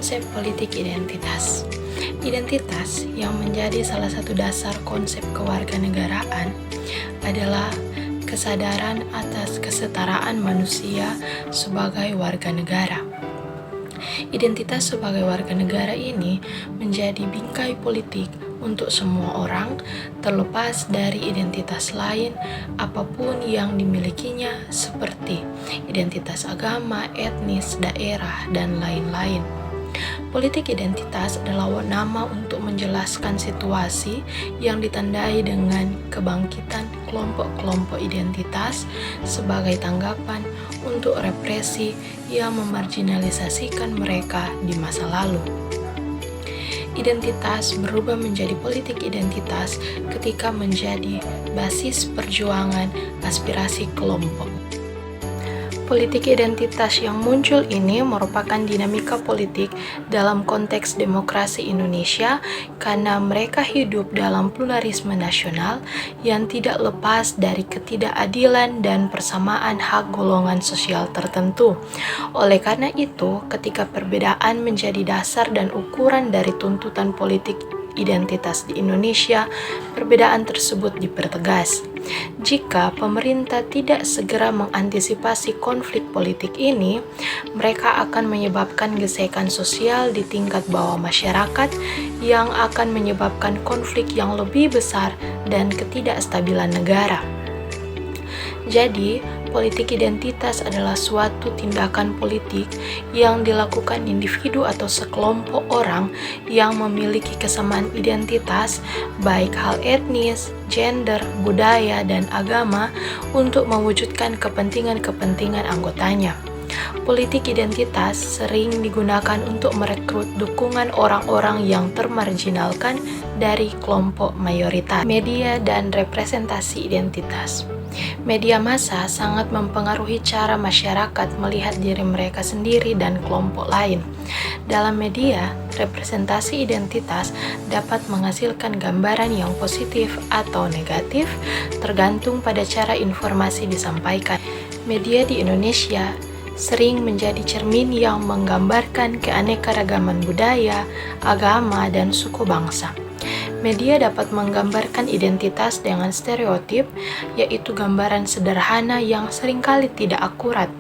Konsep politik identitas. Identitas yang menjadi salah satu dasar konsep kewarganegaraan adalah kesadaran atas kesetaraan manusia sebagai warga negara. Identitas sebagai warga negara ini menjadi bingkai politik untuk semua orang, terlepas dari identitas lain apapun yang dimilikinya seperti identitas agama, etnis, daerah, dan lain-lain. Politik identitas adalah nama untuk menjelaskan situasi yang ditandai dengan kebangkitan kelompok-kelompok identitas sebagai tanggapan untuk represi yang memarginalisasikan mereka di masa lalu. Identitas berubah menjadi politik identitas ketika menjadi basis perjuangan aspirasi kelompok. Politik identitas yang muncul ini merupakan dinamika politik dalam konteks demokrasi Indonesia karena mereka hidup dalam pluralisme nasional yang tidak lepas dari ketidakadilan dan persamaan hak golongan sosial tertentu. Oleh karena itu, ketika perbedaan menjadi dasar dan ukuran dari tuntutan politik identitas di Indonesia, perbedaan tersebut dipertegas. Jika pemerintah tidak segera mengantisipasi konflik politik ini, mereka akan menyebabkan gesekan sosial di tingkat bawah masyarakat yang akan menyebabkan konflik yang lebih besar dan ketidakstabilan negara. Jadi, politik identitas adalah suatu tindakan politik yang dilakukan individu atau sekelompok orang yang memiliki kesamaan identitas, baik hal etnis, gender, budaya, dan agama, untuk mewujudkan kepentingan-kepentingan anggotanya. Politik identitas sering digunakan untuk merekrut dukungan orang-orang yang termarginalkan dari kelompok mayoritas. Media dan representasi identitas. Media massa sangat mempengaruhi cara masyarakat melihat diri mereka sendiri dan kelompok lain. Dalam media, representasi identitas dapat menghasilkan gambaran yang positif atau negatif, tergantung pada cara informasi disampaikan. Media di Indonesia sering menjadi cermin yang menggambarkan keanekaragaman budaya, agama, dan suku bangsa. Media dapat menggambarkan identitas dengan stereotip, yaitu gambaran sederhana yang seringkali tidak akurat.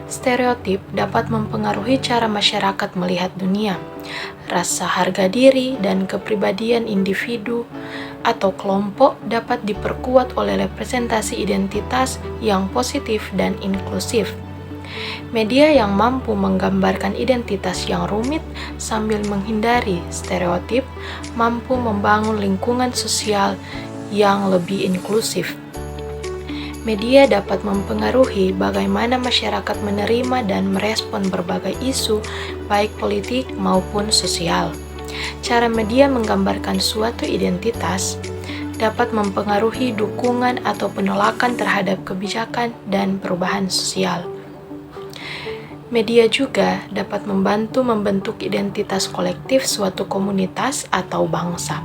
Stereotip dapat mempengaruhi cara masyarakat melihat dunia. Rasa harga diri dan kepribadian individu atau kelompok dapat diperkuat oleh representasi identitas yang positif dan inklusif. Media yang mampu menggambarkan identitas yang rumit sambil menghindari stereotip mampu membangun lingkungan sosial yang lebih inklusif. Media dapat mempengaruhi bagaimana masyarakat menerima dan merespon berbagai isu, baik politik maupun sosial. Cara media menggambarkan suatu identitas dapat mempengaruhi dukungan atau penolakan terhadap kebijakan dan perubahan sosial. Media juga dapat membantu membentuk identitas kolektif suatu komunitas atau bangsa.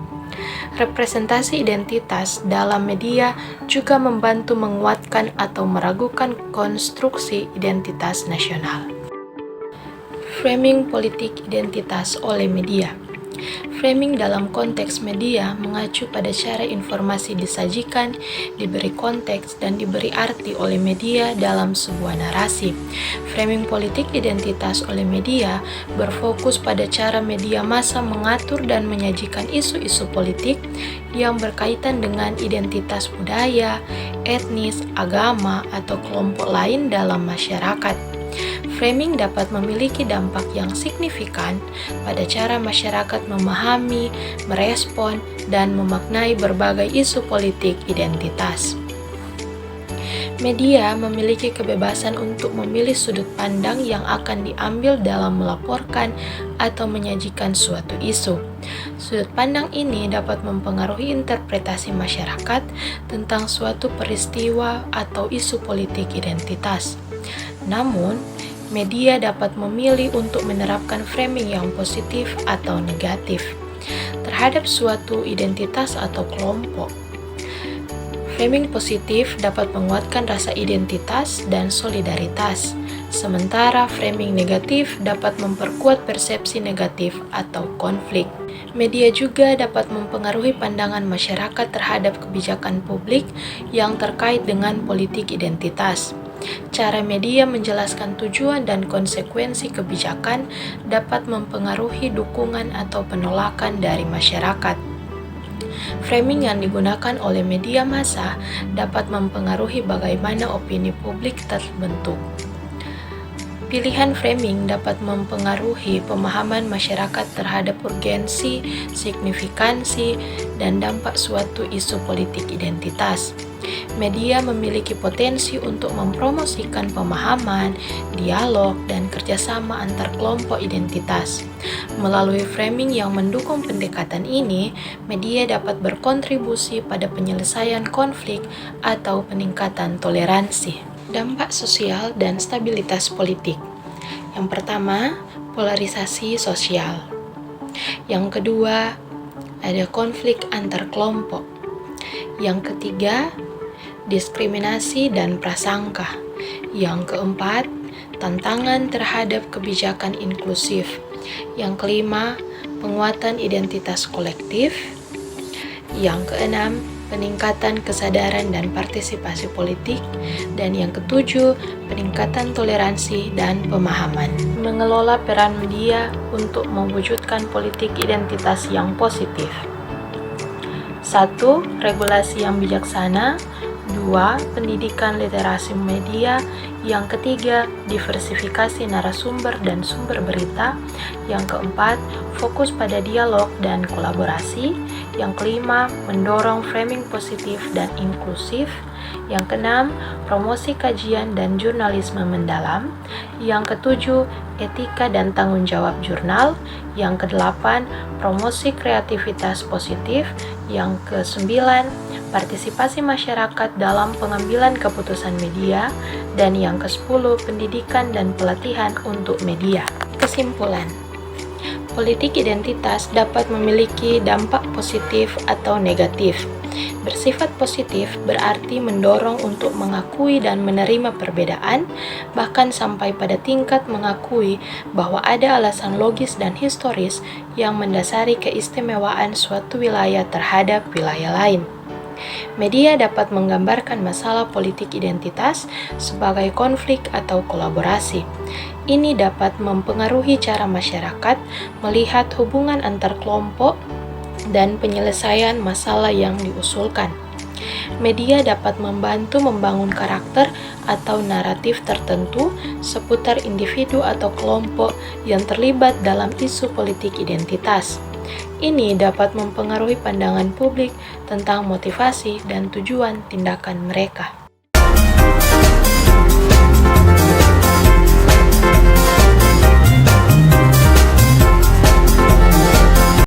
Representasi identitas dalam media juga membantu menguatkan atau meragukan konstruksi identitas nasional. Framing politik identitas oleh media. Framing dalam konteks media mengacu pada cara informasi disajikan, diberi konteks, dan diberi arti oleh media dalam sebuah narasi. Framing politik identitas oleh media berfokus pada cara media massa mengatur dan menyajikan isu-isu politik yang berkaitan dengan identitas budaya, etnis, agama, atau kelompok lain dalam masyarakat. Framing dapat memiliki dampak yang signifikan pada cara masyarakat memahami, merespon, dan memaknai berbagai isu politik identitas. Media memiliki kebebasan untuk memilih sudut pandang yang akan diambil dalam melaporkan atau menyajikan suatu isu. Sudut pandang ini dapat mempengaruhi interpretasi masyarakat tentang suatu peristiwa atau isu politik identitas. Namun, media dapat memilih untuk menerapkan framing yang positif atau negatif terhadap suatu identitas atau kelompok. Framing positif dapat menguatkan rasa identitas dan solidaritas, sementara framing negatif dapat memperkuat persepsi negatif atau konflik. Media juga dapat mempengaruhi pandangan masyarakat terhadap kebijakan publik yang terkait dengan politik identitas. Cara media menjelaskan tujuan dan konsekuensi kebijakan dapat mempengaruhi dukungan atau penolakan dari masyarakat. Framing yang digunakan oleh media massa dapat mempengaruhi bagaimana opini publik terbentuk. Pilihan framing dapat mempengaruhi pemahaman masyarakat terhadap urgensi, signifikansi, dan dampak suatu isu politik identitas. Media memiliki potensi untuk mempromosikan pemahaman, dialog, dan kerjasama antar kelompok identitas. Melalui framing yang mendukung pendekatan ini, media dapat berkontribusi pada penyelesaian konflik atau peningkatan toleransi. Dampak sosial dan stabilitas politik. Yang pertama, polarisasi sosial. Yang kedua, ada konflik antar kelompok. Yang ketiga, diskriminasi dan prasangka. Yang keempat, tantangan terhadap kebijakan inklusif. Yang kelima, penguatan identitas kolektif. Yang keenam, peningkatan kesadaran dan partisipasi politik, dan yang ketujuh, peningkatan toleransi dan pemahaman. Mengelola peran media untuk mewujudkan politik identitas yang positif. 1. Regulasi yang bijaksana. 2. Pendidikan literasi media. Yang ketiga, diversifikasi narasumber dan sumber berita. Yang keempat, fokus pada dialog dan kolaborasi. Yang kelima, mendorong framing positif dan inklusif. Yang keenam, promosi kajian dan jurnalisme mendalam. Yang ketujuh, etika dan tanggung jawab jurnal. Yang kedelapan, promosi kreativitas positif. Yang kesembilan, partisipasi masyarakat dalam pengambilan keputusan media. Dan yang ke-10, pendidikan dan pelatihan untuk media. Kesimpulan, politik identitas dapat memiliki dampak positif atau negatif. Bersifat positif berarti mendorong untuk mengakui dan menerima perbedaan, bahkan sampai pada tingkat mengakui bahwa ada alasan logis dan historis yang mendasari keistimewaan suatu wilayah terhadap wilayah lain. Media dapat menggambarkan masalah politik identitas sebagai konflik atau kolaborasi. Ini dapat mempengaruhi cara masyarakat melihat hubungan antar kelompok dan penyelesaian masalah yang diusulkan. Media dapat membantu membangun karakter atau naratif tertentu seputar individu atau kelompok yang terlibat dalam isu politik identitas. Ini dapat mempengaruhi pandangan publik tentang motivasi dan tujuan tindakan mereka.